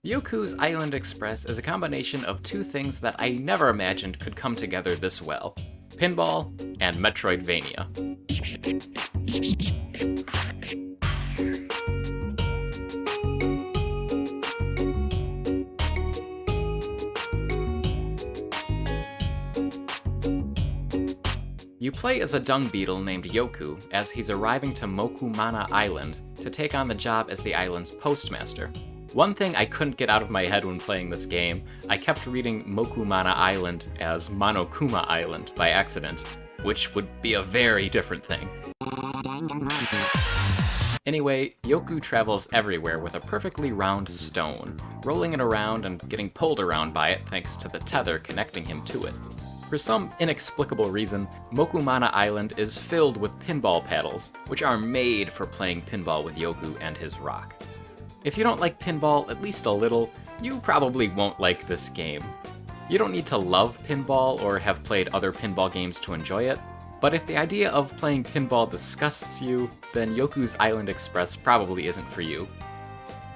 Yoku's Island Express is a combination of two things that I never imagined could come together this well: pinball and metroidvania. You play as a dung beetle named Yoku as he's arriving to Mokumana Island to take on the job as the island's postmaster. One thing I couldn't get out of my head when playing this game, I kept reading Mokumana Island as Monokuma Island by accident, which would be a very different thing. Anyway, Yoku travels everywhere with a perfectly round stone, rolling it around and getting pulled around by it thanks to the tether connecting him to it. For some inexplicable reason, Mokumana Island is filled with pinball paddles, which are made for playing pinball with Yoku and his rock. If you don't like pinball at least a little, you probably won't like this game. You don't need to love pinball or have played other pinball games to enjoy it, but if the idea of playing pinball disgusts you, then Yoku's Island Express probably isn't for you.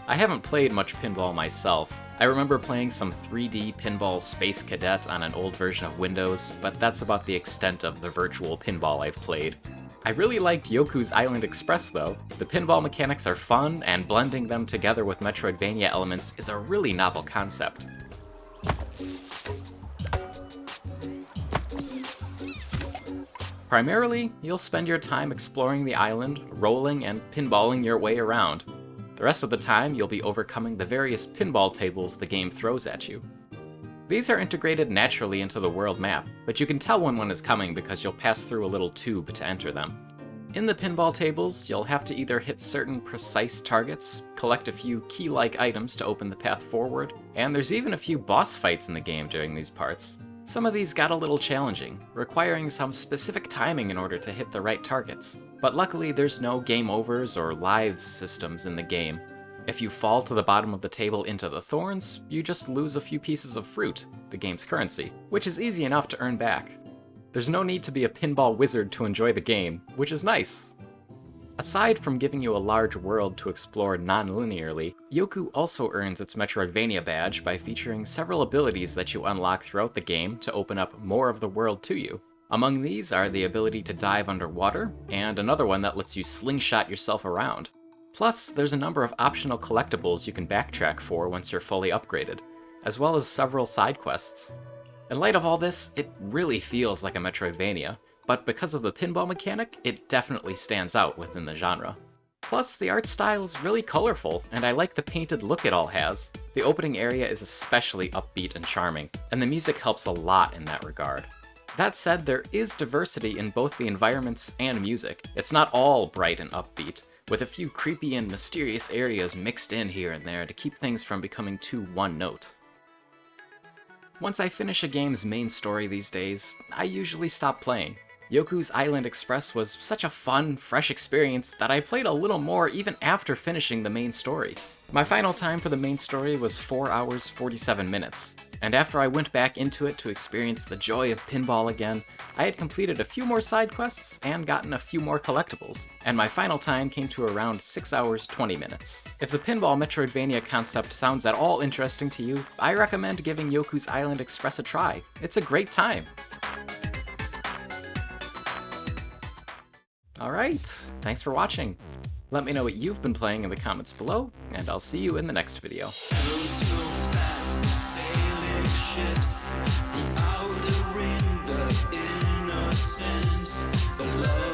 I haven't played much pinball myself. I remember playing some 3D Pinball Space Cadet on an old version of Windows, but that's about the extent of the virtual pinball I've played. I really liked Yoku's Island Express though. The pinball mechanics are fun, and blending them together with Metroidvania elements is a really novel concept. Primarily, you'll spend your time exploring the island, rolling and pinballing your way around. The rest of the time, you'll be overcoming the various pinball tables the game throws at you. These are integrated naturally into the world map, but you can tell when one is coming because you'll pass through a little tube to enter them. In the pinball tables, you'll have to either hit certain precise targets, collect a few key-like items to open the path forward, and there's even a few boss fights in the game during these parts. Some of these got a little challenging, requiring some specific timing in order to hit the right targets, but luckily there's no game overs or lives systems in the game. If you fall to the bottom of the table into the thorns, you just lose a few pieces of fruit, the game's currency, which is easy enough to earn back. There's no need to be a pinball wizard to enjoy the game, which is nice. Aside from giving you a large world to explore non-linearly, Yoku also earns its Metroidvania badge by featuring several abilities that you unlock throughout the game to open up more of the world to you. Among these are the ability to dive underwater, and another one that lets you slingshot yourself around. Plus, there's a number of optional collectibles you can backtrack for once you're fully upgraded, as well as several side quests. In light of all this, it really feels like a Metroidvania, but because of the pinball mechanic, it definitely stands out within the genre. Plus, the art style is really colorful, and I like the painted look it all has. The opening area is especially upbeat and charming, and the music helps a lot in that regard. That said, there is diversity in both the environments and music. It's not all bright and upbeat, with a few creepy and mysterious areas mixed in here and there to keep things from becoming too one-note. Once I finish a game's main story these days, I usually stop playing. Yoku's Island Express was such a fun, fresh experience that I played a little more even after finishing the main story. My final time for the main story was 4 hours 47 minutes, and after I went back into it to experience the joy of pinball again, I had completed a few more side quests and gotten a few more collectibles, and my final time came to around 6 hours 20 minutes. If the pinball Metroidvania concept sounds at all interesting to you, I recommend giving Yoku's Island Express a try. It's a great time. Alright, thanks for watching. Let me know what you've been playing in the comments below, and I'll see you in the next video. So fast, sailing ships, the outer ring, the innocence, the love.